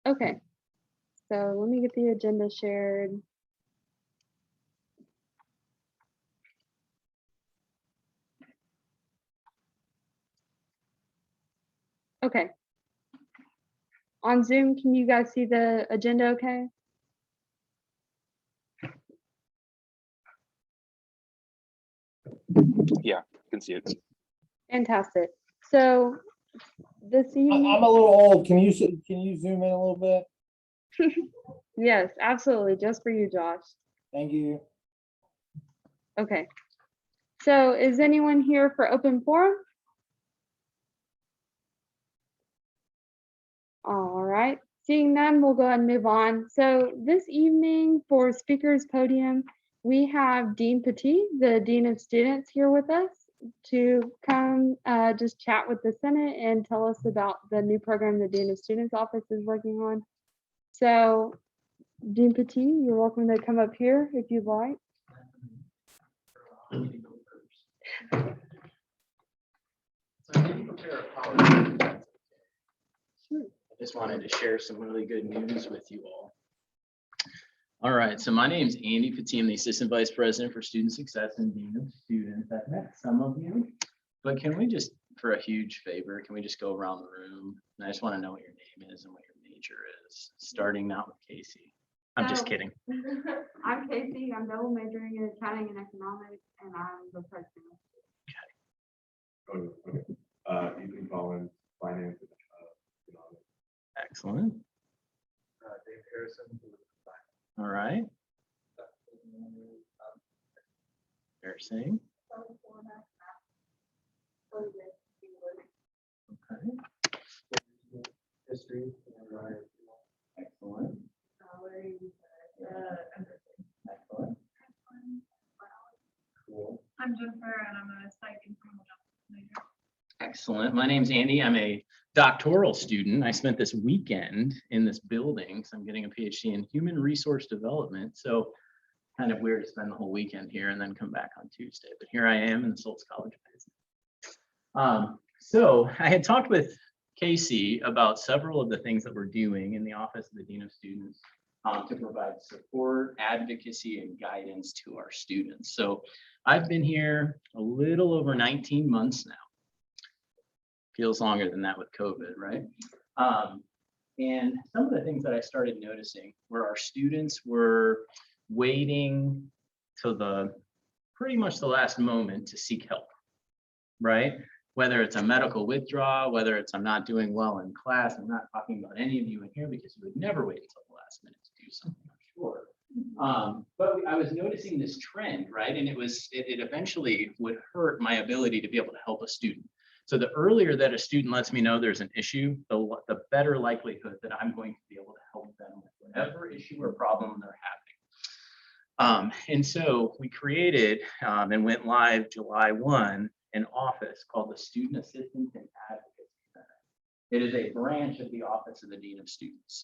Okay, so let me get the agenda shared. Okay. On Zoom, can you guys see the agenda okay? Yeah, I can see it. Fantastic. So this evening, I'm a little old. Can you zoom in a little bit? yes, absolutely, just for you, Josh. Thank you. Okay. So is anyone here for open forum? All right. Seeing none, we'll go ahead and move on. So this evening for speakers podium, we have Dean Petit, the Dean of Students, here with us to come just chat with the Senate and tell us about the new program the Dean of Students office is working on. So Dean Petit, you're welcome to come up here if you'd like. I just wanted to share some really good news with you all. All right, so my name is Andy Petit. I'm the Assistant Vice President for Student Success and Dean of Students. I've met some of you, but can we just, for a huge favor, can we just go around the room? And I just want to know what your name is and what your major is, starting out with Casey. I'm just kidding. I'm Casey. I'm double majoring in accounting and economics, and I'm the president. Okay. You can call in finance. Excellent. Dave Harrison. All right. Nursing. Okay. History. Excellent. Excellent. Cool. I'm Jennifer, and I'm a psych and criminal justice major. Excellent. My name's Andy. I'm a doctoral student. I spent this weekend in this building, so I'm getting a PhD in human resource development. So kind of weird to spend the whole weekend here and then come back on Tuesday, but here I am in the Solts College of Business. So I had talked with Casey about several of the things that we're doing in the Office of the Dean of Students to provide support, advocacy, and guidance to our students. So I've been here a little over 19 months now. Feels longer than that with COVID, right? And some of the things that I started noticing were our students were waiting till pretty much the last moment to seek help, right? Whether it's a medical withdrawal, whether it's I'm not doing well in class. I'm not talking about any of you in here because you would never wait until the last minute to do something, I'm sure. But I was noticing this trend, right? And it eventually would hurt my ability to be able to help a student. So the earlier that a student lets me know there's an issue, the better likelihood that I'm going to be able to help them with whatever issue or problem they're having. And so we created and went live July 1, an office called the Student Assistance and Advocacy Center. It is a branch of the Office of the Dean of Students.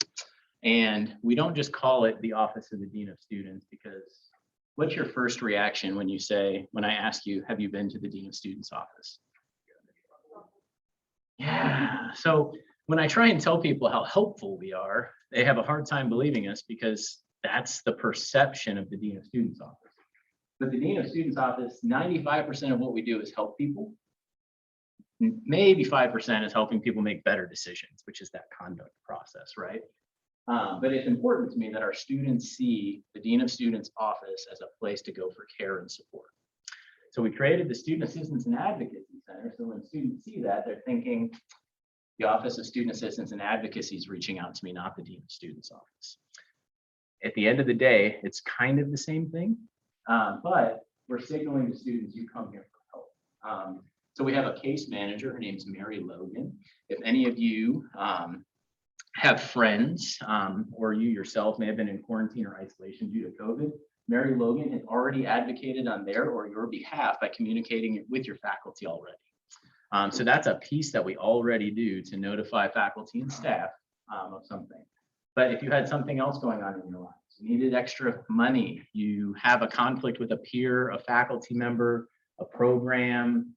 And we don't just call it the Office of the Dean of Students because what's your first reaction when I ask you, have you been to the Dean of Students office? Yeah. So when I try and tell people how helpful we are, they have a hard time believing us because that's the perception of the Dean of Students office. But the Dean of Students office, 95% of what we do is help people. Maybe 5% is helping people make better decisions, which is that conduct process, right? But it's important to me that our students see the Dean of Students office as a place to go for care and support. So we created the Student Assistance and Advocacy Center. So when students see that, they're thinking the Office of Student Assistance and Advocacy is reaching out to me, not the Dean of Students office. At the end of the day, it's kind of the same thing, but we're signaling to students, you come here for help. So we have a case manager, her name's Mary Logan. If any of you have friends or you yourself may have been in quarantine or isolation due to COVID, Mary Logan has already advocated on their or your behalf by communicating with your faculty already. So that's a piece that we already do to notify faculty and staff of something. But if you had something else going on in your lives, you needed extra money, you have a conflict with a peer, a faculty member, a program,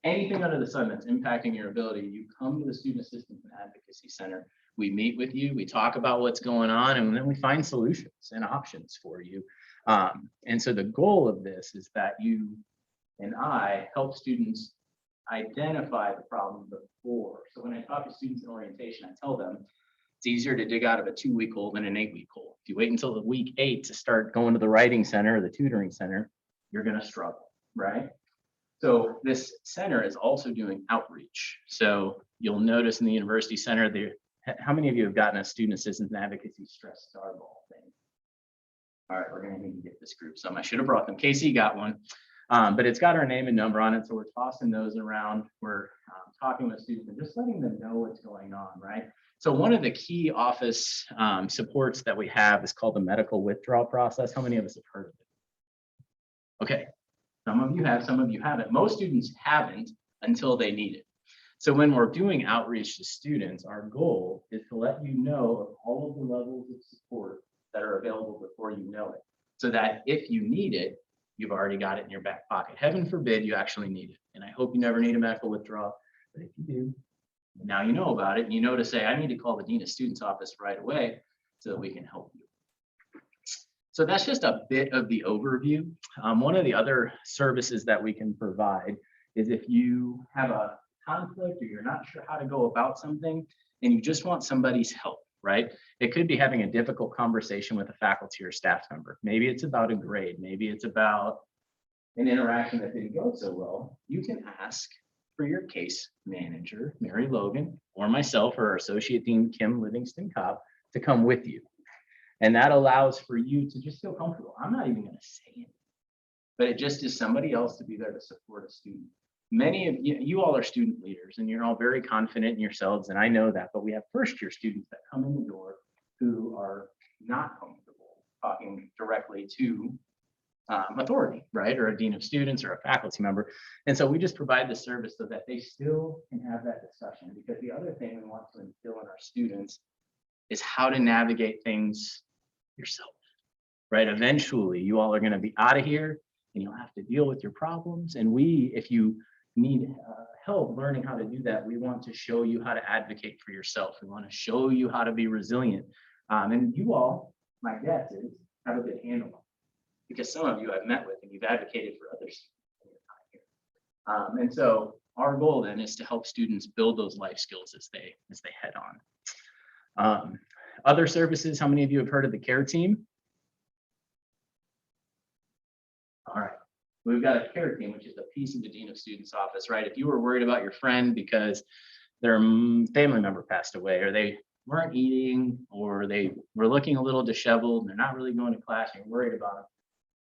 anything under the sun that's impacting your ability, you come to the Student Assistance and Advocacy Center. We meet with you, we talk about what's going on, and then we find solutions and options for you. And so the goal of this is that you and I help students identify the problem before. So when I talk to students in orientation, I tell them it's easier to dig out of a 2-week hole than an 8-week hole. If you wait until the week 8 to start going to the writing center or the tutoring center, you're going to struggle, right? So this center is also doing outreach. So you'll notice in the university center there. How many of you have gotten a student assistance and advocacy stress star ball thing? All right, we're going to need to get this group some. I should have brought them. Casey got one, but it's got our name and number on it. So we're tossing those around. We're talking with students and just letting them know what's going on, right? So one of the key office supports that we have is called the medical withdrawal process. How many of us have heard of it? Okay, some of you have, some of you haven't. Most students haven't until they need it. So when we're doing outreach to students, our goal is to let you know of all of the levels of support that are available before you know it, so that if you need it, you've already got it in your back pocket. Heaven forbid you actually need it. And I hope you never need a medical withdrawal, but if you do, now you know about it, and you know to say, I need to call the Dean of Students office right away so that we can help you. So that's just a bit of the overview. One of the other services that we can provide is if you have a conflict or you're not sure how to go about something and you just want somebody's help, right? It could be having a difficult conversation with a faculty or staff member. Maybe it's about a grade. Maybe it's about an interaction that didn't go so well. You can ask for your case manager, Mary Logan, or myself, or our Associate Dean, Kim Livingston-Cobb, to come with you. And that allows for you to just feel comfortable. I'm not even going to say it, but it just is somebody else to be there to support a student. Many of you all are student leaders and you're all very confident in yourselves, and I know that, but we have first-year students that come in the door who are not comfortable talking directly to authority, right? Or a dean of students or a faculty member. And so we just provide the service so that they still can have that discussion, because the other thing we want to instill in our students is how to navigate things yourself, right? Eventually you all are going to be out of here and you'll have to deal with your problems. And if you need help learning how to do that, we want to show you how to advocate for yourself. We want to show you how to be resilient. And you all, my guess is, have a good handle on it, because some of you I've met with and you've advocated for others in your time here. And so our goal then is to help students build those life skills as they head on. Other services, how many of you have heard of the care team? All right, we've got a care team, which is a piece of the Dean of Students office, right? If you were worried about your friend because their family member passed away, or they weren't eating, or they were looking a little disheveled, and they're not really going to class, and you're worried about them,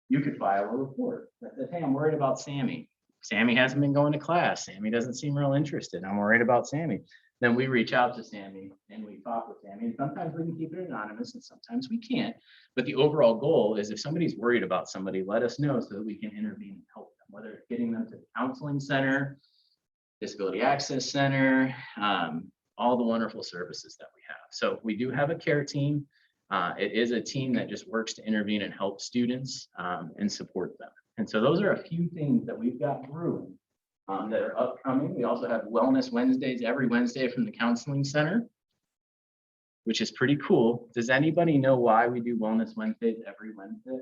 you could file a report that says, hey, I'm worried about Sammy. Sammy hasn't been going to class. Sammy doesn't seem real interested. I'm worried about Sammy. Then we reach out to Sammy and we talk with Sammy. And sometimes we can keep it anonymous and sometimes we can't. But the overall goal is if somebody's worried about somebody, let us know so that we can intervene and help them, whether it's getting them to the counseling center, disability access center, all the wonderful services that we have. So we do have a care team. It is a team that just works to intervene and help students and support them. And so those are a few things that we've got brewing that are upcoming. We also have Wellness Wednesdays every Wednesday from the Counseling Center, which is pretty cool. Does anybody know why we do Wellness Wednesdays every Wednesday?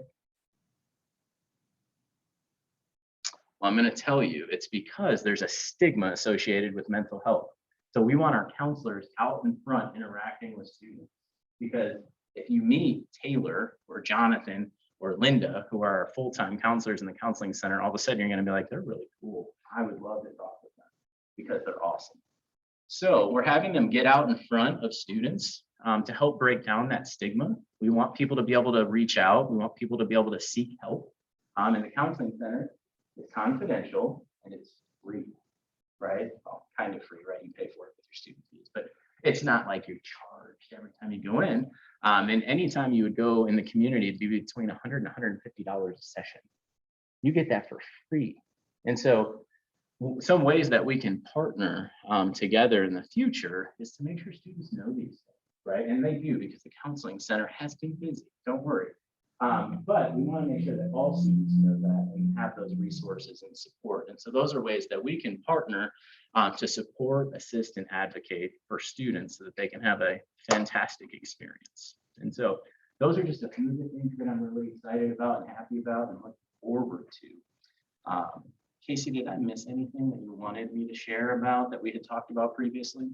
Well, I'm going to tell you, it's because there's a stigma associated with mental health. So we want our counselors out in front interacting with students, because if you meet Taylor or Jonathan or Linda, who are our full-time counselors in the Counseling Center, all of a sudden you're going to be like, they're really cool. I would love to talk with them because they're awesome. So we're having them get out in front of students to help break down that stigma. We want people to be able to reach out. We want people to be able to seek help. And the Counseling Center is confidential and it's free, right? Well, kind of free, right? You pay for it with your student fees, but it's not like you're charged every time you go in. And anytime you would go in the community, it'd be between $100 and $150 a session. You get that for free. And so some ways that we can partner together in the future is to make sure students know these things, right? And they do, because the Counseling Center has been busy. Don't worry. But we want to make sure that all students know that and have those resources and support. And so those are ways that we can partner to support, assist, and advocate for students so that they can have a fantastic experience. And so those are just a few of the things that I'm really excited about and happy about and looking forward to. Casey, did I miss anything that you wanted me to share about that we had talked about previously?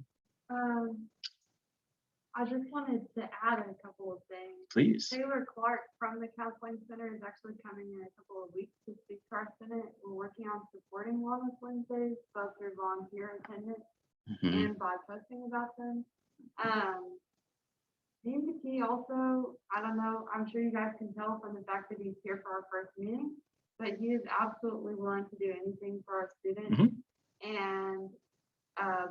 I just wanted to add a couple of things. Please. Taylor Clark from the Counseling Center is actually coming in a couple of weeks to speak to our Senate. We're working on supporting Wellness Wednesdays, both through volunteer attendance and by posting about them. Dean Petit also, I don't know, I'm sure you guys can tell from the fact that he's here for our first meeting, but he is absolutely willing to do anything for our students. And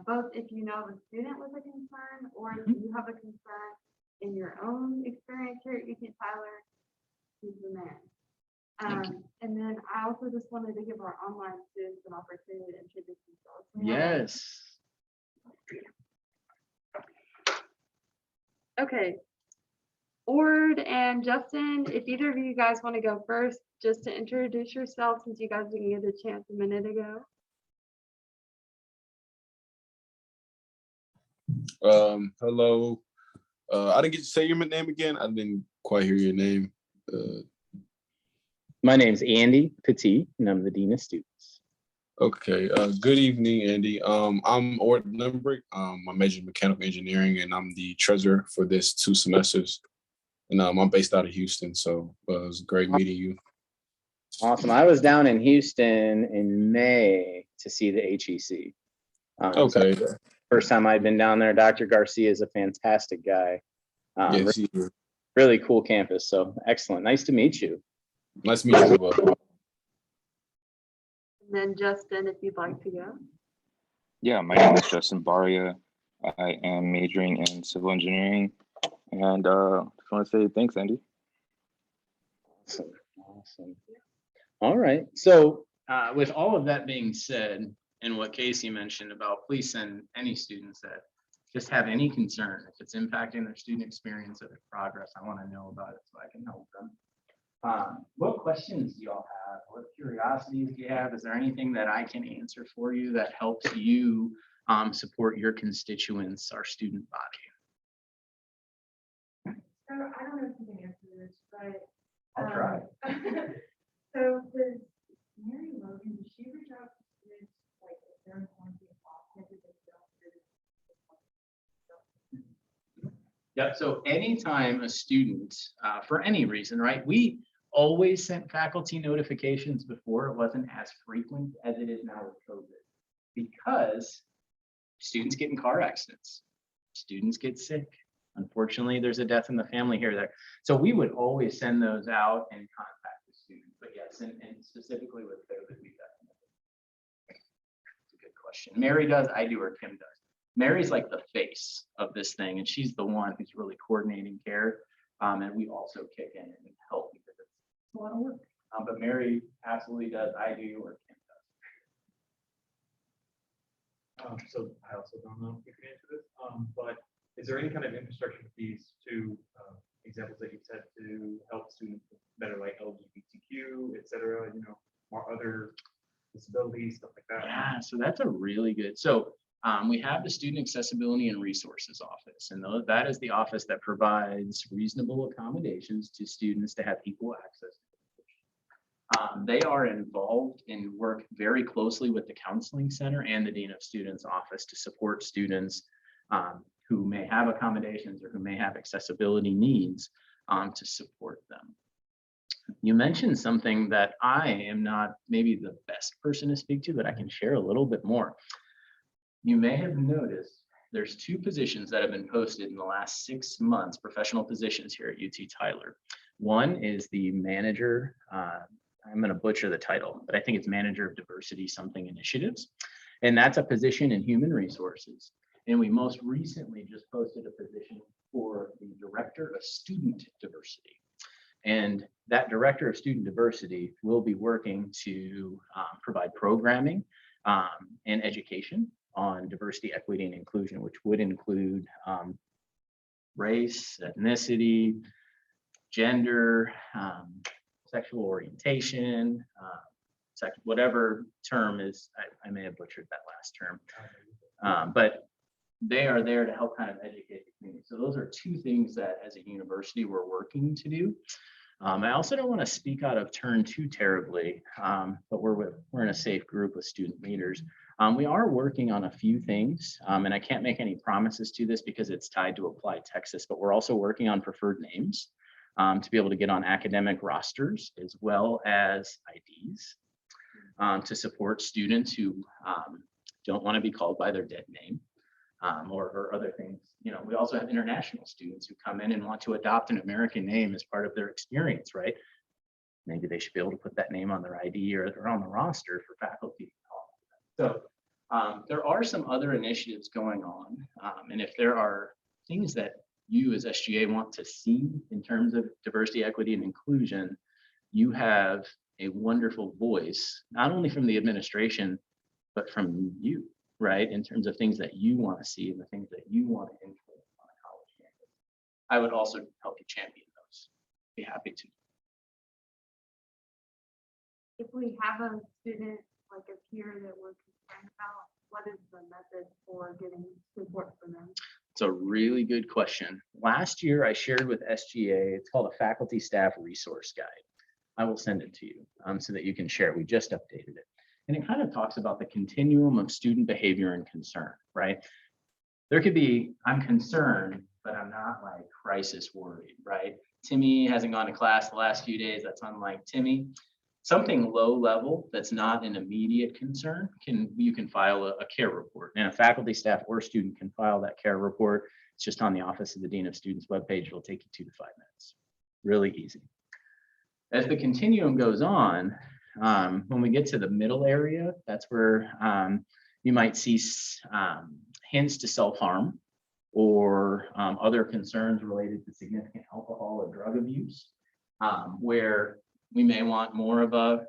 both if you know of a student with a concern or if you have a concern in your own experience here at UT Tyler, he's the man. And then I also just wanted to give our online students an opportunity to introduce themselves. Yes. Okay. Ord and Justin, if either of you guys want to go first, just to introduce yourself since you guys didn't get a chance a minute ago. Hello. I didn't get to say your name again. I didn't quite hear your name. My name's Andy Petit, and I'm the Dean of Students. Okay. Good evening, Andy. I'm Ord Limbrick. I major in mechanical engineering, and I'm the treasurer for this 2 semesters. And I'm based out of Houston, so it was great meeting you. Awesome. I was down in Houston in May to see the HEC. Okay. So first time I'd been down there. Dr. Garcia is a fantastic guy. Yes. Really cool campus. So excellent. Nice to meet you. Nice to meet you as well. And then Justin, if you'd like to go. Yeah, my name is Justin Baria. I am majoring in civil engineering, and just want to say thanks, Andy. Awesome. All right. So with all of that being said, and what Casey mentioned about please send any students that just have any concern, if it's impacting their student experience or their progress, I want to know about it so I can help them. What questions do y'all have? What curiosities do you have? Is there anything that I can answer for you that helps you support your constituents, our student body? So I don't know if you can answer this, but. I'll try. So does Mary Logan, does she reach out to students, like if they're in quarantine off campus, they don't? Yep. So anytime a student, for any reason, right? We always sent faculty notifications before. It wasn't as frequent as it is now with COVID, because students get in car accidents, students get sick. Unfortunately, there's a death in the family here or there. So we would always send those out and contact the students. But yes, and specifically with COVID, we definitely. It's a good question. Mary does, I do, or Kim does. Mary's like the face of this thing, and she's the one who's really coordinating care. And we also kick in and help because it's a lot of work. But Mary absolutely does, I do, or Kim does. So I also don't know if you can answer this, but is there any kind of infrastructure piece to examples that you said to help students that are like LGBTQ, et cetera, you know, or other disabilities, stuff like that? Yeah, so that's a really good. So we have the Student Accessibility and Resources Office, and that is the office that provides reasonable accommodations to students to have equal access. They are involved and work very closely with the Counseling Center and the Dean of Students office to support students who may have accommodations or who may have accessibility needs to support them. You mentioned something that I am not maybe the best person to speak to, but I can share a little bit more. You may have noticed there's 2 positions that have been posted in the last 6 months, professional positions here at UT Tyler. One is the manager, I'm going to butcher the title, but I think it's manager of diversity something initiatives. And that's a position in human resources. And we most recently just posted a position for the director of student diversity. And that director of student diversity will be working to provide programming and education on diversity, equity, and inclusion, which would include race, ethnicity, gender, sexual orientation, whatever term is, I may have butchered that last term, but they are there to help kind of educate the community. So those are two things that as a university we're working to do. I also don't want to speak out of turn too terribly, but we're in a safe group with student leaders. We are working on a few things, and I can't make any promises to this because it's tied to Apply Texas, but we're also working on preferred names to be able to get on academic rosters as well as IDs to support students who don't want to be called by their dead name or other things. You know, we also have international students who come in and want to adopt an American name as part of their experience, right? Maybe they should be able to put that name on their ID or on the roster for faculty. So there are some other initiatives going on. And if there are things that you as SGA want to see in terms of diversity, equity, and inclusion, you have a wonderful voice, not only from the administration, but from you, right? In terms of things that you want to see and the things that you want to influence on a college campus. I would also help you champion those. Be happy to. If we have a student like a peer that we're concerned about, what is the method for getting support from them? It's a really good question. Last year I shared with SGA, it's called a faculty staff resource guide. I will send it to you so that you can share it. We just updated it. And it kind of talks about the continuum of student behavior and concern, right? There could be, I'm concerned, but I'm not like crisis worried, right? Timmy hasn't gone to class the last few days. That's unlike Timmy. Something low level that's not an immediate concern, you can file a care report. And a faculty, staff, or student can file that care report. It's just on the Office of the Dean of Students webpage. It'll take you 2 to 5 minutes. Really easy. As the continuum goes on, when we get to the middle area, that's where you might see hints to self-harm or other concerns related to significant alcohol or drug abuse, where we may want more of a,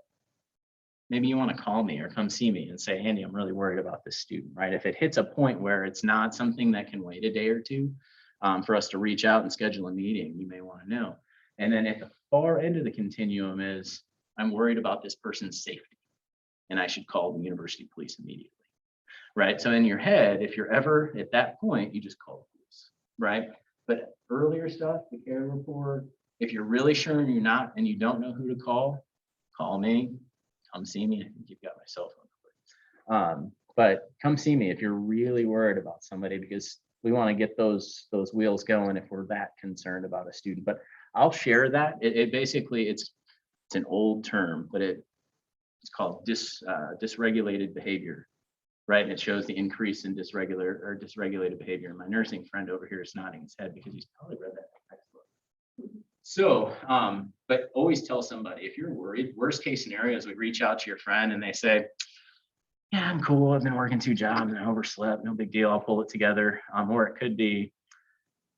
maybe you want to call me or come see me and say, Andy, I'm really worried about this student, right? If it hits a point where it's not something that can wait a day or two for us to reach out and schedule a meeting, you may want to know. And then at the far end of the continuum is, I'm worried about this person's safety and I should call the university police immediately, right? So in your head, if you're ever at that point, you just call the police, right? But earlier stuff, the care report, if you're really sure you're not and you don't know who to call me, come see me. I think you've got my cell phone number. But come see me if you're really worried about somebody, because we want to get those wheels going if we're that concerned about a student. But I'll share that. It basically, it's an old term, but it's called dysregulated behavior, right? And it shows the increase in dysregulated behavior. My nursing friend over here is nodding his head because he's probably read that textbook. So, but always tell somebody if you're worried. Worst case scenario is we reach out to your friend and they say, yeah, I'm cool. I've been working 2 jobs and I overslept. No big deal. I'll pull it together. Or it could be,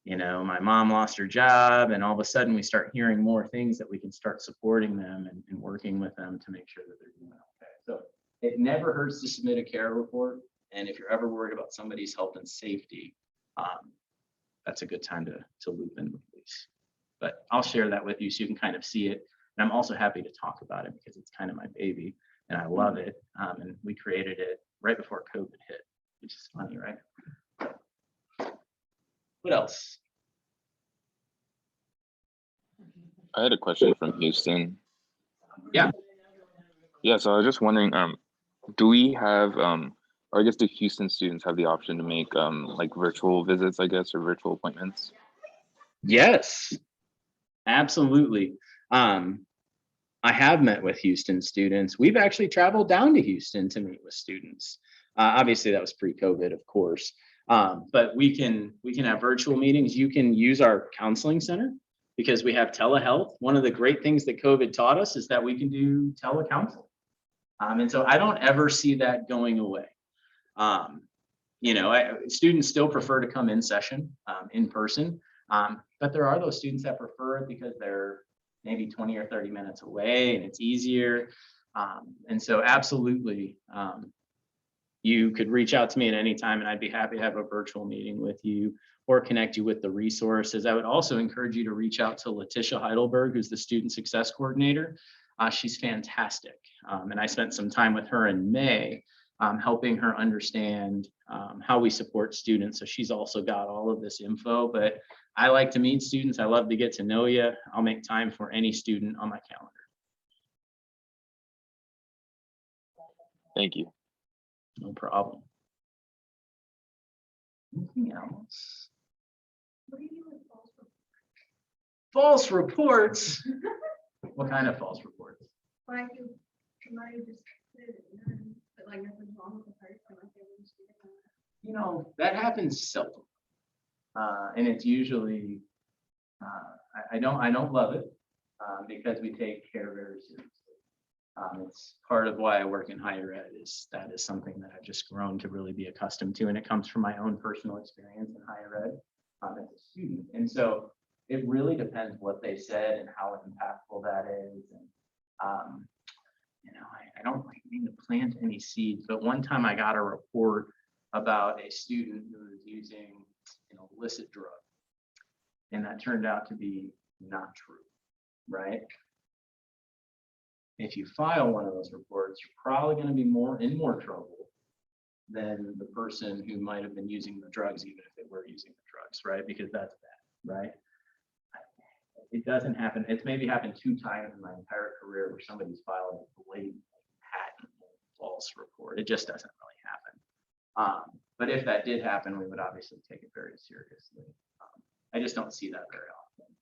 you know, my mom lost her job and all of a sudden we start hearing more things that we can start supporting them and working with them to make sure that they're doing okay. So it never hurts to submit a care report. And if you're ever worried about somebody's health and safety, that's a good time to loop in the police. But I'll share that with you so you can kind of see it. And I'm also happy to talk about it because it's kind of my baby and I love it. And we created it right before COVID hit, which is funny, right? What else? I had a question from Houston. Yeah. Yeah, so I was just wondering, do we have, or I guess do Houston students have the option to make like virtual visits, I guess, or virtual appointments? Yes, absolutely. I have met with Houston students. We've actually traveled down to Houston to meet with students. Obviously, that was pre-COVID, of course. But we can have virtual meetings. You can use our counseling center because we have telehealth. One of the great things that COVID taught us is that we can do telecounseling. And so I don't ever see that going away. You know, students still prefer to come in session, in person. But there are those students that prefer it because they're maybe 20 or 30 minutes away and it's easier. And so absolutely, you could reach out to me at any time and I'd be happy to have a virtual meeting with you. or connect you with the resources. I would also encourage you to reach out to Letitia Heidelberg, who's the student success coordinator. She's fantastic. And I spent some time with her in May, helping her understand how we support students. So she's also got all of this info, but I like to meet students. I love to get to know you. I'll make time for any student on my calendar. Thank you. No problem. Anything else? What do you do with false reports? False reports? What kind of false reports? Like if somebody just put it in, but like nothing's wrong with the person, like they wouldn't see it. You know, that happens seldom. And it's usually, I don't love it because we take care very seriously. It's part of why I work in higher ed, is that is something that I've just grown to really be accustomed to. And it comes from my own personal experience in higher ed as a student. And so it really depends what they said and how impactful that is. And, you know, I don't mean to plant any seeds, but one time I got a report about a student who was using an illicit drug. And that turned out to be not true, right? If you file one of those reports, you're probably going to be in more trouble than the person who might have been using the drugs, even if they were using the drugs, right? Because that's bad, right? It doesn't happen. It's maybe happened 2 times in my entire career where somebody's filed a blatant patent false report. It just doesn't really happen. But if that did happen, we would obviously take it very seriously. I just don't see that very often.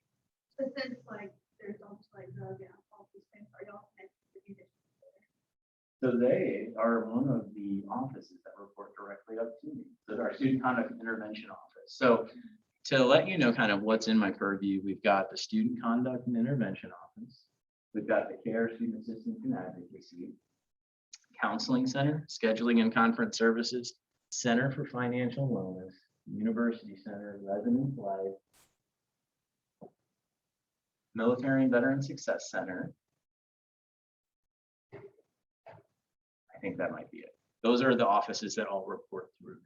But since like there's almost like drug and alcohol things, are y'all connected to the So they are one of the offices that report directly up to me. So our student conduct intervention office. So to let you know kind of what's in my purview, we've got the student conduct and intervention office. We've got the care, student assistance and advocacy, counseling center, scheduling and conference services, center for financial wellness, university center, residence life, military and veteran success center. I think that might be it. Those are the offices that all report through.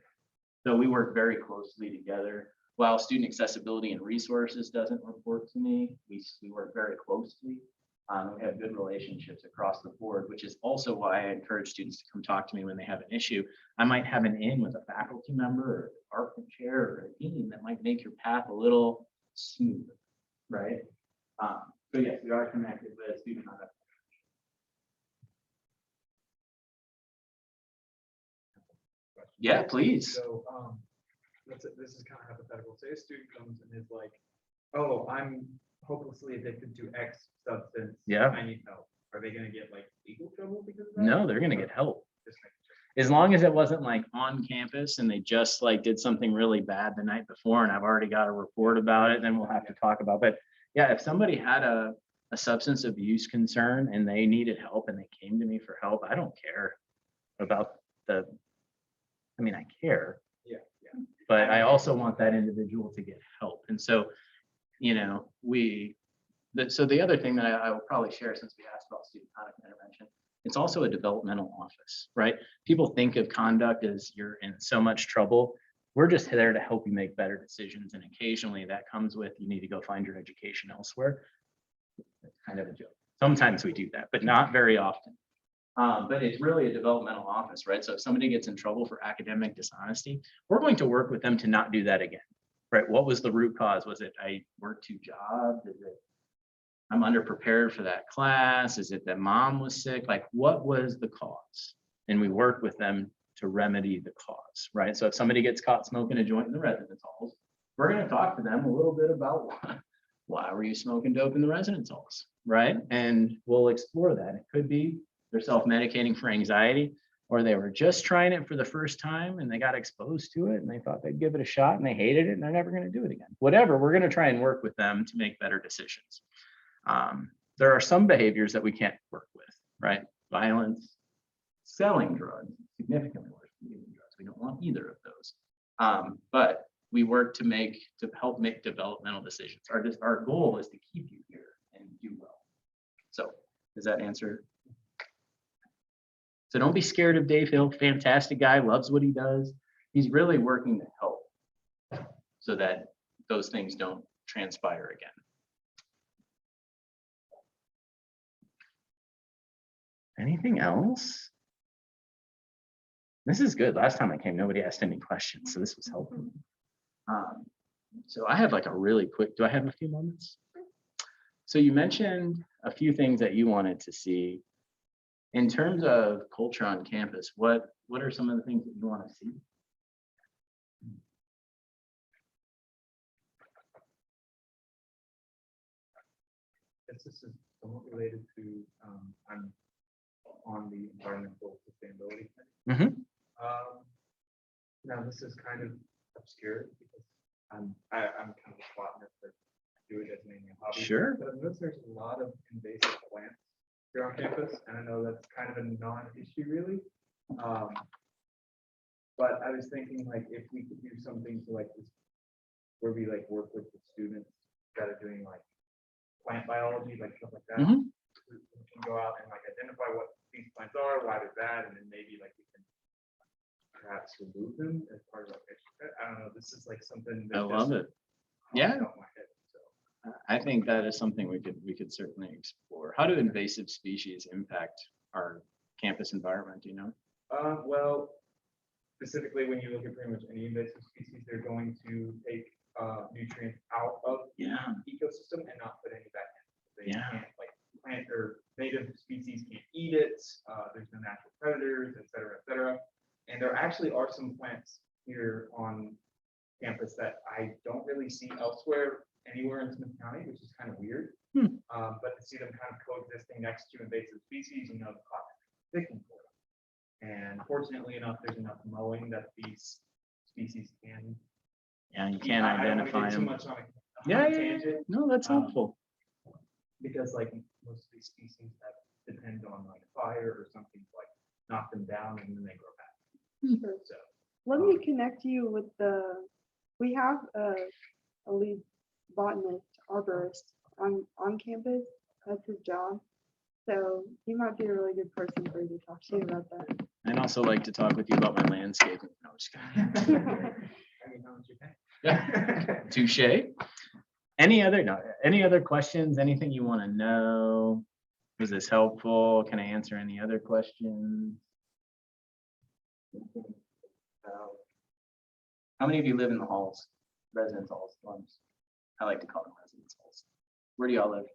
So we work very closely together. While student accessibility and resources doesn't report to me, we work very closely. We have good relationships across the board, which is also why I encourage students to come talk to me when they have an issue. I might have an in with a faculty member or a department chair or a dean that might make your path a little smoother, right? So yes, we are connected with student conduct. Yeah, please. So, this is kind of hypothetical. Say a student comes and is like, oh, I'm hopelessly addicted to X substance. Yeah. I need help. Are they going to get like legal trouble because of that? No, they're gonna get help. Just making sure. As long as it wasn't like on campus and they just like did something really bad the night before and I've already got a report about it, then we'll have to talk about. But yeah, if somebody had a substance abuse concern and they needed help and they came to me for help, I don't care about I care, Yeah. but I also want that individual to get help. And so, you know, so the other thing that I will probably share, since we asked about student conduct intervention, it's also a developmental office, right? People think of conduct as you're in so much trouble. We're just there to help you make better decisions. And occasionally that comes with, you need to go find your education elsewhere. It's kind of a joke. Sometimes we do that, but not very often. But it's really a developmental office, right? So if somebody gets in trouble for academic dishonesty, we're going to work with them to not do that again, right? What was the root cause? Was it I worked 2 jobs? Is it I'm underprepared for that class? Is it that mom was sick? Like, what was the cause? And we work with them to remedy the cause, right? So if somebody gets caught smoking a joint in the residence halls, we're going to talk to them a little bit about why were you smoking dope in the residence halls, right? And we'll explore that. It could be they're self-medicating for anxiety, or they were just trying it for the first time and they got exposed to it and they thought they'd give it a shot and they hated it and they're never going to do it again. Whatever, we're going to try and work with them to make better decisions. There are some behaviors that we can't work with, right? Violence, selling drugs, significantly worse than using drugs. We don't want either of those. But we work to help make developmental decisions. Our goal is to keep you here and do well. So does that answer? So don't be scared of Dave Hill. Fantastic guy, loves what he does. He's really working to help so that those things don't transpire again. Anything else? This is good. Last time I came, nobody asked any questions, so this was helpful. So I have like a really quick, do I have a few moments? So you mentioned a few things that you wanted to see. In terms of culture on campus, what are some of the things that you want to see? This is somewhat related to, I'm on the environmental sustainability committee. Now this is kind of obscure because I'm kind of a botanist that do it as mainly a hobby. Sure. But I've noticed there's a lot of invasive plants here on campus, and I know that's kind of a non-issue really. But I was thinking like if we could do something to like this, where we like work with the students that are doing like plant biology, like stuff like that. We can go out and like identify what these plants are, why they're bad, and then maybe like we can perhaps remove them as part of like I don't know. This is like something that I love it. Yeah. popped out my head, so. I think that is something we could certainly explore. How do invasive species impact our campus environment? Do you know? Well, specifically when you look at pretty much any invasive species, they're going to take nutrients out of the ecosystem and not put any back in. They can't like plant or native species can't eat it. There's no natural predators, et cetera, et cetera. And there actually are some plants here on campus that I don't really see elsewhere anywhere in Smith County, which is kind of weird. But to see them kind of coexisting next to invasive species, you know, the clock is ticking for them. And fortunately enough, there's enough mowing that these species can. Yeah, you can't I don't wanna identify get too them. much on a Yeah. tangent, No, that's helpful. because like most of these species that depend on like fire or something to like knock them down and then they grow back. So Let me connect you with we have a lead botanist, arborist on campus. That's his job. So he might be a really good person for you to talk to about that. I'd also like to talk with you about my landscaping. No, just kidding. I mean, how much you pay? Touche. Any other questions? Anything you want to know? Was this helpful? Can I answer any other questions? How many of you live in the halls? Residence halls, dorms? I like to call them residence halls. Where do y'all live?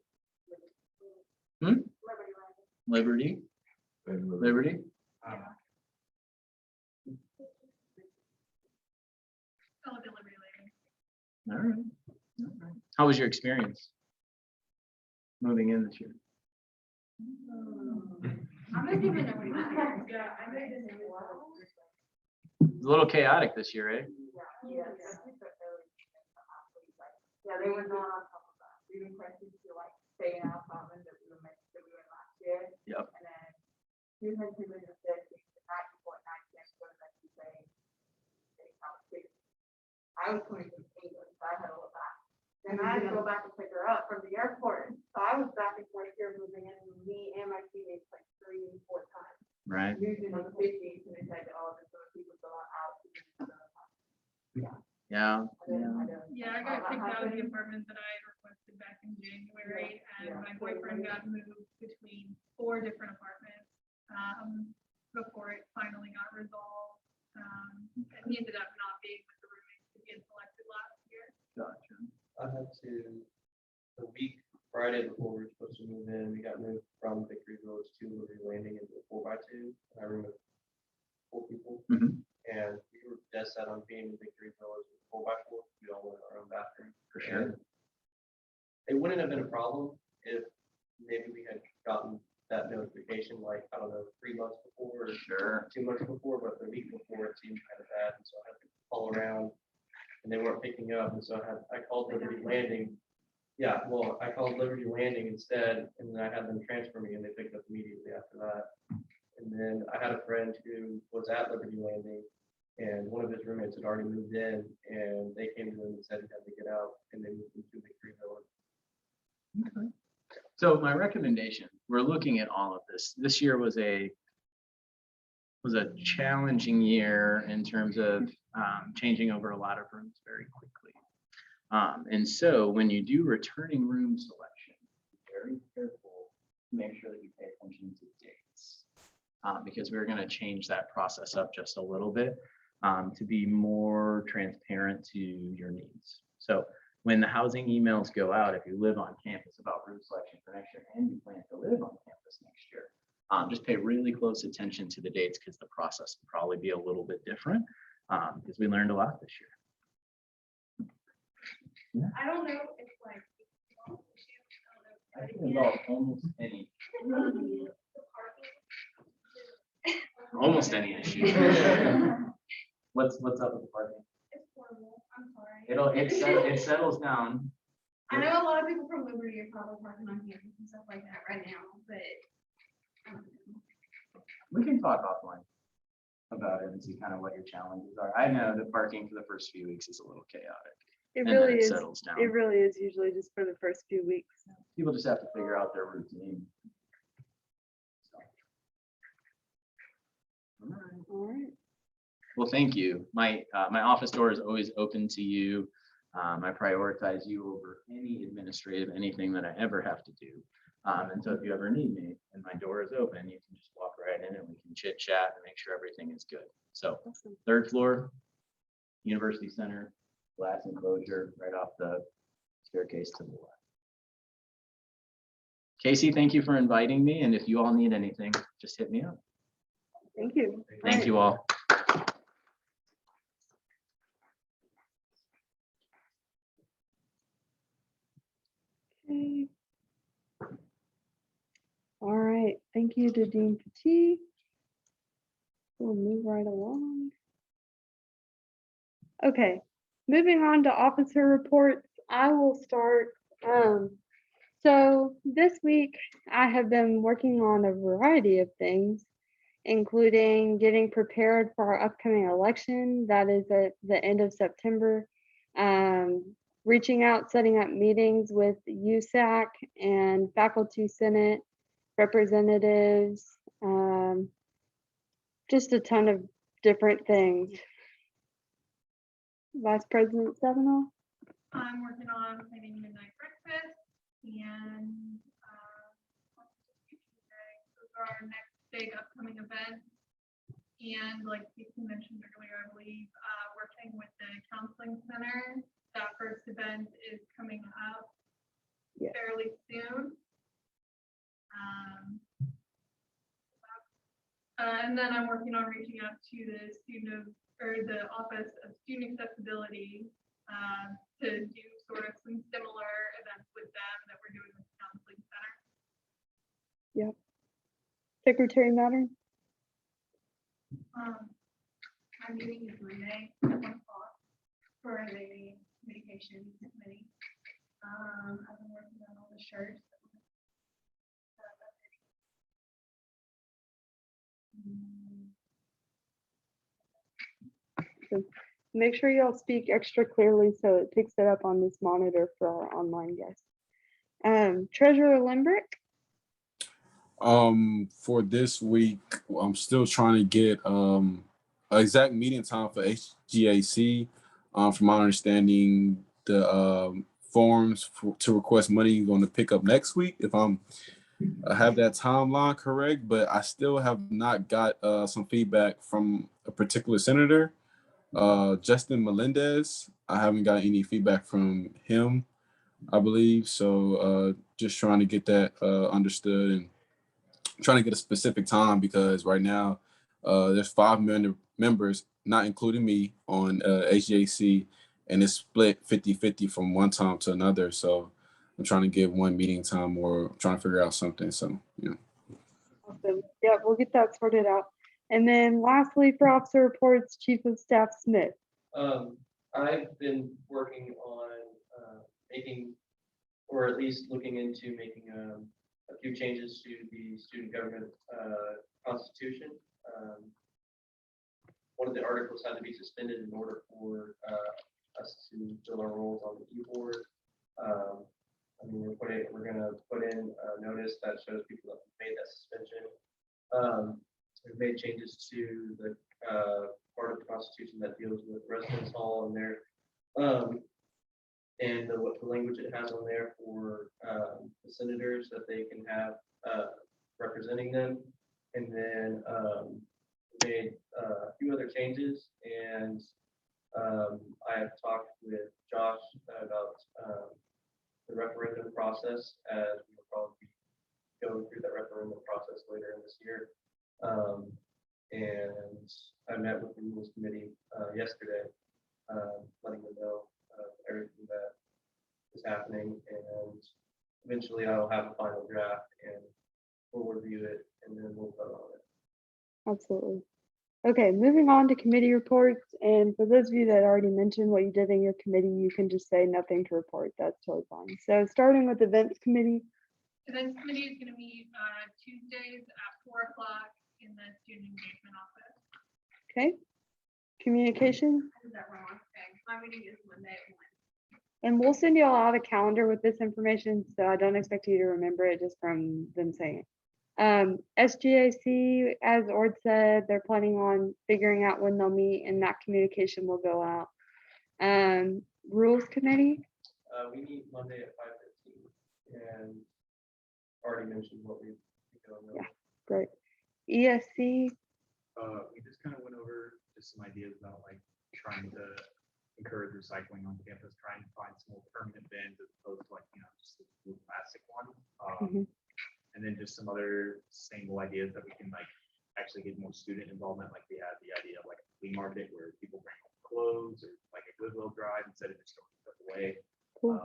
Liberty? Liberty? All right. How was your experience moving in this year? It's a little chaotic this year, eh? Yeah, they were not on top of that. We requested to like stay in our apartment that we were last year. Yep. And then you had to live the night before 9 p.m. to go to that saying I was coming from England, so I had to go back. Then I had to go back and pick her up from the airport. So I was back and forth here moving in, me and my teammates like 3 and 4 times. Right. Usually on the 15th, and they said, oh, there's other people still out. Yeah. Yeah, I got kicked out of the apartment that I had requested back in January, and my boyfriend got moved between 4 different apartments before it finally got resolved. And he ended up not being with the roommates that he had selected last year. Gotcha. I had to, the week Friday before we were supposed to move in, we got moved from Victory Village to Liberty Landing into a 4x2. I room with 4 people. And we were dead set on being in Victory Village with 4x4. We all went our own bathroom. For sure. It wouldn't have been a problem if maybe we had gotten that notification like, I don't know, 3 months before or 2 months before, but the week before it seemed kind of bad. And so I had to call around and they weren't picking up. And so I called Liberty Landing. Yeah, well, I called Liberty Landing instead, and then I had them transfer me and they picked up immediately after that. And then I had a friend who was at Liberty Landing and one of his roommates had already moved in and they came to him and said he had to get out and they moved into Victory Village. Okay. So my recommendation, we're looking at all of this. This year was a was a challenging year in terms of changing over a lot of rooms very quickly. And so when you do returning room selection, be very careful to make sure that you pay attention to dates. Because we're going to change that process up just a little bit to be more transparent to your needs. So when the housing emails go out, if you live on campus about room selection for next year and you plan to live on campus next year, just pay really close attention to the dates because the process will probably be a little bit different because we learned a lot this year. I don't know if like. I think about almost any. Almost any issue. What's up with the parking? It's horrible, I'm sorry. It settles down. I know a lot of people from Liberty are probably parking on campus and stuff like that right now, but. I don't know. We can talk offline about it and see kind of what your challenges are. I know the parking for the first few weeks is a little chaotic. It And then really it is. settles down. It really is usually just for the first few weeks. People just have to figure out their routine. So. All right. All right. Well, thank you. My office door is always open to you. I prioritize you over any administrative, anything that I ever have to do. And so if you ever need me and my door is open, you can just walk right in and we can chit chat and make sure everything is good. So Awesome. 3rd floor, University Center, glass enclosure right off the staircase to the left. Casey, thank you for inviting me. And if you all need anything, just hit me up. Thank you. Thank you all. Okay. All right. Thank you to Dean Petit. We'll move right along. Okay. Moving on to officer reports, I will start. So this week I have been working on a variety of things, including getting prepared for our upcoming election that is at the end of September, reaching out, setting up meetings with USAC and faculty senate representatives, just a ton of different things. Vice President Sevino? I'm working on planning midnight breakfast and those are our next big upcoming events. And like Casey mentioned earlier, I believe working with the counseling center, that first event is coming up Yeah. fairly soon. And then I'm working on reaching out to the Office of Student Accessibility to do sort of some similar events with them that we're doing with the counseling center. Yep. Secretary Mattern? My meeting is Monday at 1 o'clock for the medication committee. I've been working on all the shirts. So make sure y'all speak extra clearly so it picks it up on this monitor for our online guests. Treasurer Limbrick? For this week, I'm still trying to get an exact meeting time for SGAC. From my understanding, the forms to request money going to pick up next week if I have that timeline correct, but I still have not got some feedback from a particular senator, Justin Melendez. I haven't got any feedback from him, I believe. So just trying to get that understood and trying to get a specific time because right now there's 5 members, not including me, on HJC, and it's split 50-50 from one time to another. So I'm trying to get one meeting time or trying to figure out something. So, yeah. Awesome. Yeah, we'll get that sorted out. And then lastly, for officer reports, Chief of Staff Smith. I've been working on making, or at least looking into making a few changes to the student government constitution. One of the articles had to be suspended in order for us to fill our roles on the e-board. We're going to put in a notice that shows people that made that suspension. we've made changes to the part of the Constitution that deals with residence hall and their and what the language it has on there for the senators that they can have representing them. And then made a few other changes, and I have talked with Josh about the referendum process, as we will probably be going through that referendum process later in this year. And I met with the rules committee yesterday, letting them know everything that is happening, and eventually I'll have a final draft and we'll review it and then we'll vote on it. Absolutely. Okay, moving on to committee reports. And for those of you that already mentioned what you did in your committee, you can just say nothing to report. That's totally fine. So starting with events committee. Events committee is going to meet Tuesdays at 4 o'clock in the student engagement office. Okay. Communication. I did that wrong. Okay. My meeting is Monday at 1. And we'll send you all out a calendar with this information. So I don't expect you to remember it just from them saying it. SGAC, as Ord said, they're planning on figuring out when they'll meet, and that communication will go out. Rules committee. We meet Monday at 5:15, and already mentioned what we go over. Yeah, great. ESC. We just kind of went over just some ideas about like trying to encourage recycling on campus, trying to find some more permanent bins as opposed to like, just the plastic one. And then just some other sustainable ideas that we can like actually get more student involvement. Like we had the idea of like a flea market where people bring home clothes, or like a Goodwill drive instead of just throwing stuff away. Cool.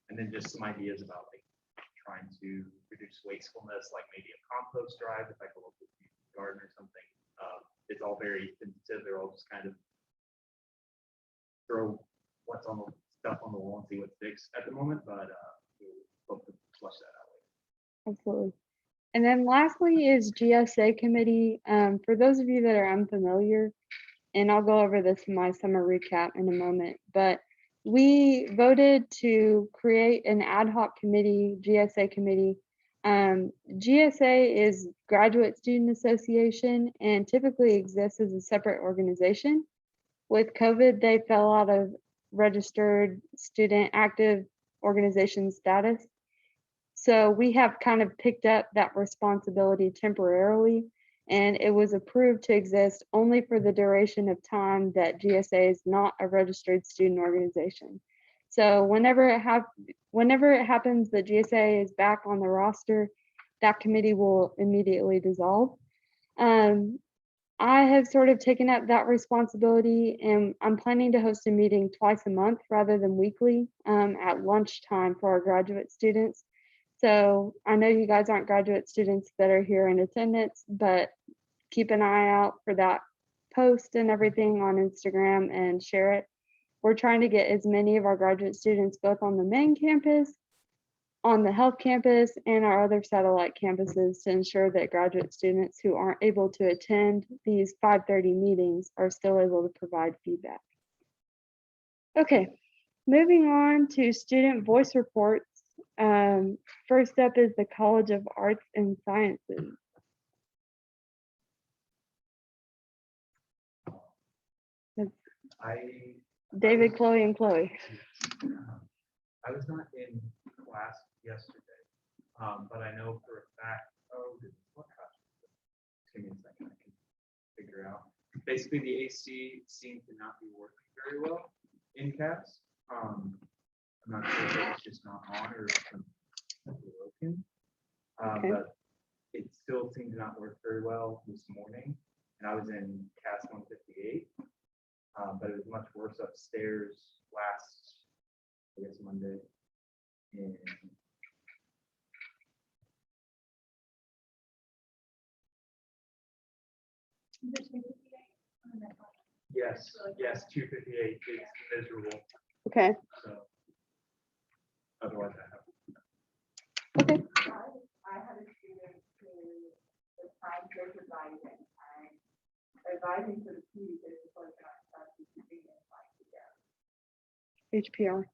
And then just some ideas about like trying to reduce wastefulness, like maybe a compost drive, if like a local garden or something. It's all very tentative. They're all just kind of throw what's on the stuff on the wall and see what sticks at the moment, but we'll hope to flush that out later. Absolutely. And then lastly is GSA committee. For those of you that are unfamiliar, and I'll go over this in my summer recap in a moment, but we voted to create an ad hoc committee, GSA committee. GSA is Graduate Student Association and typically exists as a separate organization. With COVID, they fell out of registered student active organization status. So we have kind of picked up that responsibility temporarily, and it was approved to exist only for the duration of time that GSA is not a registered student organization. So whenever it happens that GSA is back on the roster, that committee will immediately dissolve. I have sort of taken up that responsibility, and I'm planning to host a meeting twice a month rather than weekly at lunchtime for our graduate students. So I know you guys aren't graduate students that are here in attendance, but keep an eye out for that post and everything on Instagram and share it. We're trying to get as many of our graduate students both on the main campus, on the health campus, and our other satellite campuses to ensure that graduate students who aren't able to attend these 5:30 meetings are still able to provide feedback. Okay, moving on to student voice reports. First up is the College of Arts and Sciences. David, Chloe, and Chloe. I was not in class yesterday, but I know for a fact, what class? Give me a second, I can figure out. Basically, the AC seemed to not be working very well in CAPS. I'm not sure if it's just not on or something broken, but it still seemed to not work very well this morning. And I was in CAS 158, but it was much worse upstairs last, I guess, Monday. And yes, 258 is miserable. Okay. So otherwise I have. Okay. I had a student who was trying to advising and advising for the P's is supposed to start to be in like HPR.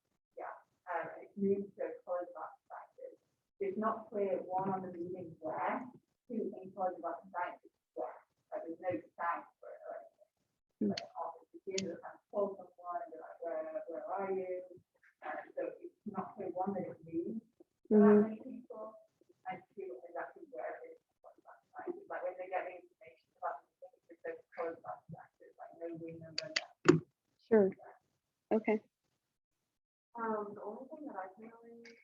it moves to close box practice. It's not clear one on the meeting where, two in close box practice where. there's no transfer, like office begins to kind of pull someone and be like, where are you? So it's not so one that it means to that many people, and two, exactly where it is. Like when they get the information about the things, it's so close up to that, it's like nobody knows that. Sure. Okay. The only thing that I can really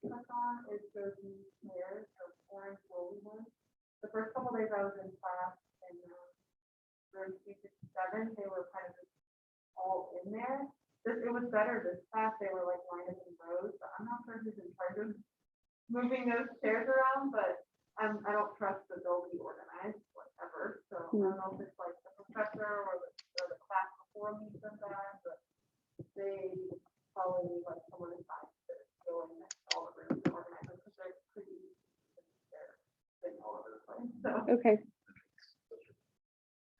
click on is those new chairs, those orange rolling ones. The first couple days I was in class in room 257, they were kind of just all in there. It was better this class, they were like lined up in rows, but I'm not sure who's in charge of moving those chairs around, but I don't trust that they'll be organized, whatever. So I don't know if it's like the professor or the class before me does that, but they probably need like someone inside to go in next to all the rooms and organize them because they're pretty, they're been all over the place. So Okay.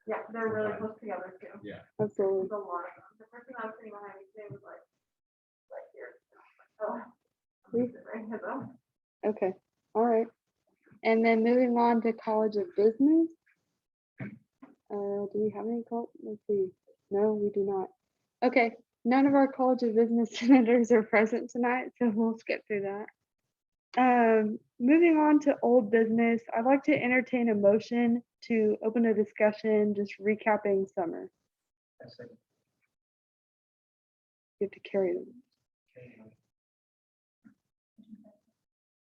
yeah, they're really close together too. Yeah. Absolutely. There's a lot of them. The person I was sitting behind me today was like right here. Oh, I'm right here though. Okay. All right. And then moving on to College of Business. Do we have any let's see. No, we do not. Okay. None of our College of Business senators are present tonight, so we'll skip through that. Moving on to old business, I'd like to entertain a motion to open a discussion, just recapping summer. You have to carry them.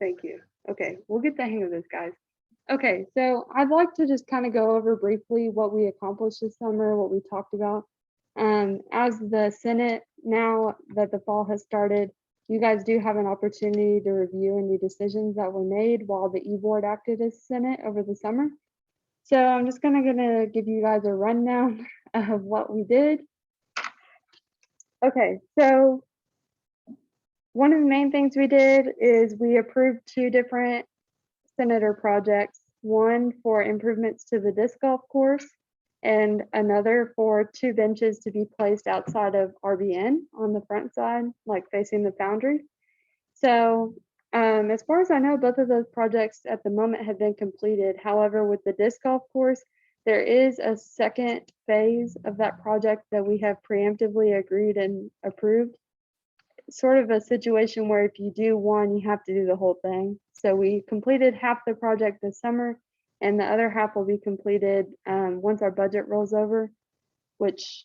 Thank you. Okay, we'll get the hang of this, guys. Okay, so I'd like to just kind of go over briefly what we accomplished this summer, what we talked about. As the Senate, now that the fall has started, you guys do have an opportunity to review any decisions that were made while the E-Board acted as Senate over the summer. So I'm just gonna give you guys a rundown of what we did. Okay, so one of the main things we did is we approved 2 different senator projects, one for improvements to the disc golf course and another for 2 benches to be placed outside of RBN on the front side, like facing the foundry. So as far as I know, both of those projects at the moment have been completed. However, with the disc golf course, there is a second phase of that project that we have preemptively agreed and approved. Sort of a situation where if you do one, you have to do the whole thing. So we completed half the project this summer, and the other half will be completed once our budget rolls over, which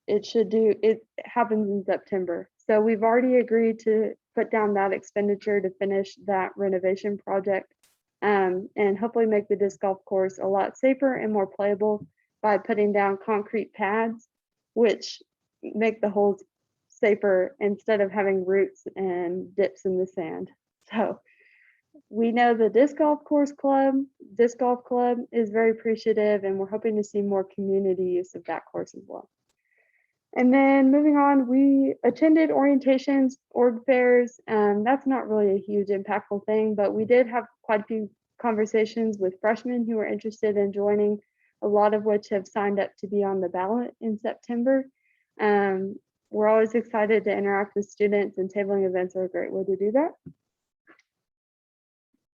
it should do. It happens in September. So we've already agreed to put down that expenditure to finish that renovation project and hopefully make the disc golf course a lot safer and more playable by putting down concrete pads, which make the holes safer instead of having roots and dips in the sand. So we know the disc golf club is very appreciative, and we're hoping to see more community use of that course as well. And then moving on, we attended orientations, org fairs. That's not really a huge impactful thing, but we did have quite a few conversations with freshmen who are interested in joining, a lot of which have signed up to be on the ballot in September. We're always excited to interact with students, and tabling events are a great way to do that.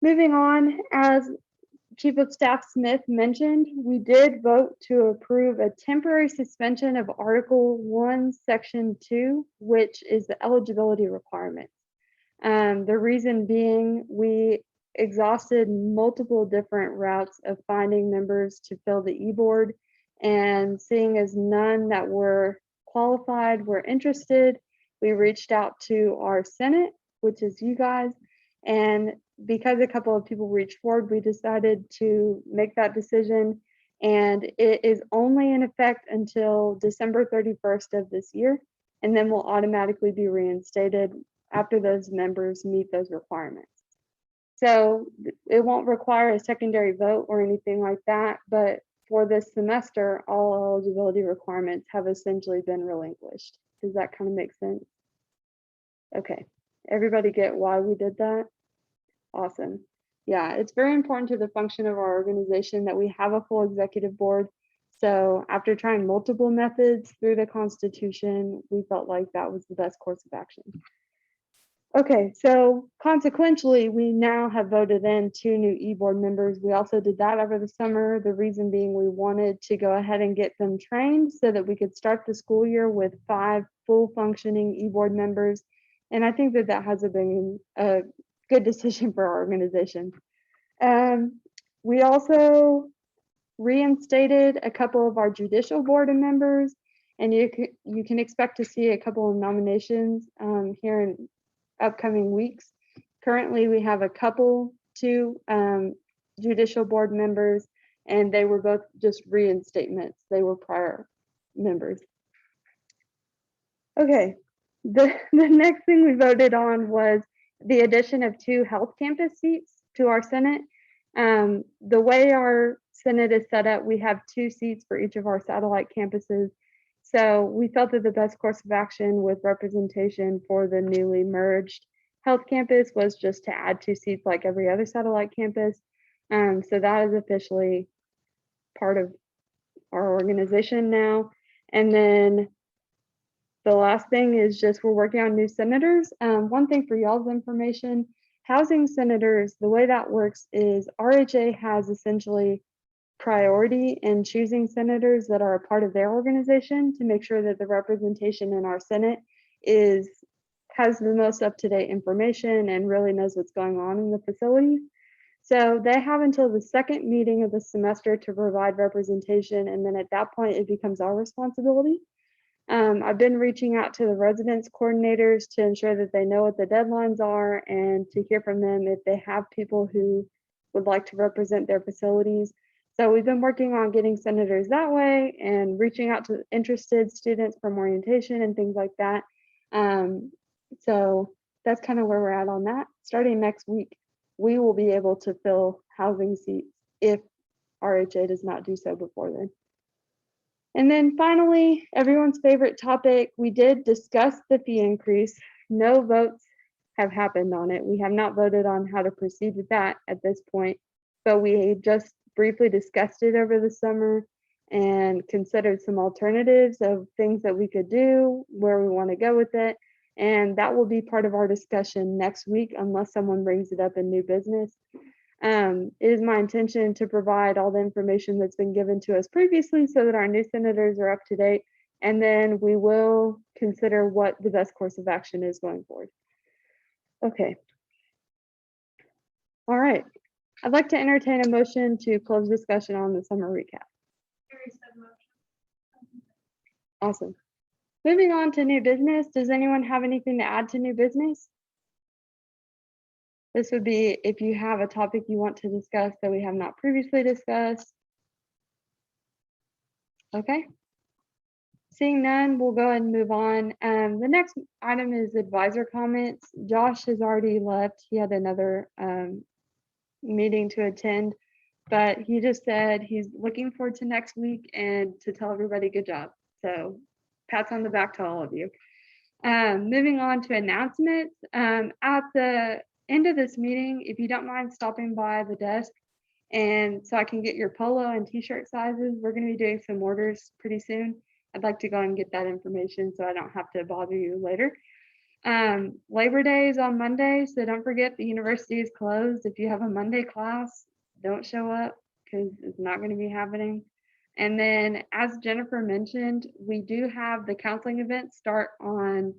Moving on, as Chief of Staff Smith mentioned, we did vote to approve a temporary suspension of Article 1, Section 2, which is the eligibility requirements. The reason being, we exhausted multiple different routes of finding members to fill the e-board, and seeing as none that were qualified were interested, we reached out to our Senate, which is you guys, and because a couple of people reached forward, we decided to make that decision, and it is only in effect until December 31st of this year, and then will automatically be reinstated after those members meet those requirements. So it won't require a secondary vote or anything like that, but for this semester, all eligibility requirements have essentially been relinquished. Does that kind of make sense? Okay, everybody get why we did that? Awesome. Yeah, it's very important to the function of our organization that we have a full executive board. So after trying multiple methods through the Constitution, we felt like that was the best course of action. Okay, so consequentially, we now have voted in 2 new e-board members. We also did that over the summer. The reason being we wanted to go ahead and get them trained so that we could start the school year with 5 full functioning e-board members. And I think that that has been a good decision for our organization. We also reinstated a couple of our judicial board members, and you can expect to see a couple of nominations here in upcoming weeks. Currently, we have a couple, 2 judicial board members, and they were both just reinstatements. They were prior members. Okay, the next thing we voted on was the addition of 2 health campus seats to our Senate. The way our Senate is set up, we have 2 seats for each of our satellite campuses. So we felt that the best course of action with representation for the newly merged health campus was just to add 2 seats like every other satellite campus. So that is officially part of our organization now. And then the last thing is just we're working on new senators. One thing for y'all's information, housing senators, the way that works is RHA has essentially priority in choosing senators that are a part of their organization to make sure that the representation in our Senate has the most up-to-date information and really knows what's going on in the facilities. So they have until the second meeting of the semester to provide representation, and then at that point it becomes our responsibility. I've been reaching out to the residence coordinators to ensure that they know what the deadlines are and to hear from them if they have people who would like to represent their facilities. So we've been working on getting senators that way and reaching out to interested students from orientation and things like that. So that's kind of where we're at on that. Starting next week, we will be able to fill housing seats if RHA does not do so before then. And then finally, everyone's favorite topic, we did discuss the fee increase. No votes have happened on it. We have not voted on how to proceed with that at this point, but we just briefly discussed it over the summer and considered some alternatives of things that we could do, where we want to go with it. And that will be part of our discussion next week, unless someone brings it up in new business. It is my intention to provide all the information that's been given to us previously so that our new senators are up to date, and then we will consider what the best course of action is going forward. Okay. All right. I'd like to entertain a motion to close discussion on the summer recap. Awesome. Moving on to new business. Does anyone have anything to add to new business? This would be if you have a topic you want to discuss that we have not previously discussed. Okay. Seeing none, we'll go ahead and move on. The next item is advisor comments. Josh has already left. He had another meeting to attend, but he just said he's looking forward to next week and to tell everybody good job. So pats on the back to all of you. Moving on to announcements. At the end of this meeting, if you don't mind stopping by the desk and so I can get your polo and t-shirt sizes, we're going to be doing some orders pretty soon. I'd like to go and get that information so I don't have to bother you later. Labor Day is on Monday, so don't forget the university is closed. If you have a Monday class, don't show up because it's not going to be happening. And then, as Jennifer mentioned, we do have the counseling event start on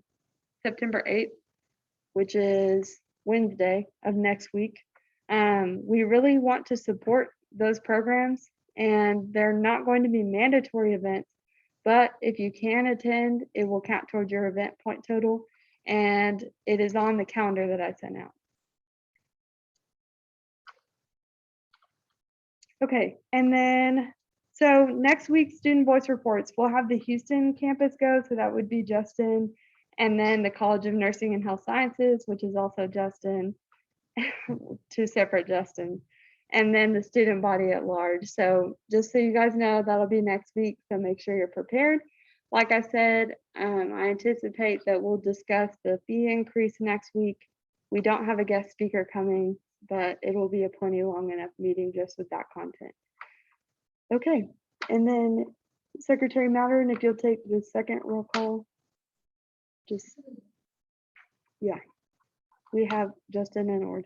September 8th, which is Wednesday of next week. We really want to support those programs, and they're not going to be mandatory events, but if you can attend, it will count towards your event point total, and it is on the calendar that I sent out. Okay, and then, so next week, student voice reports, we'll have the Houston campus go, so that would be Justin, and then the College of Nursing and Health Sciences, which is also Justin, 2 separate Justins, and then the student body at large. So just so you guys know, that'll be next week, so make sure you're prepared. Like I said, I anticipate that we'll discuss the fee increase next week. We don't have a guest speaker coming, but it will be a plenty long enough meeting just with that content. Okay, and then Secretary Mattern, if you'll take the second roll call. Just, yeah. We have Justin and Ord.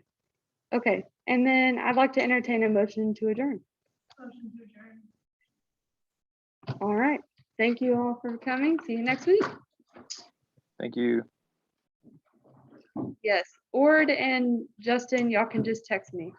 Okay, and then I'd like to entertain a motion to adjourn. Motion to adjourn. All right, thank you all for coming. See you next week. Thank you. Yes, Ord and Justin, y'all can just text me.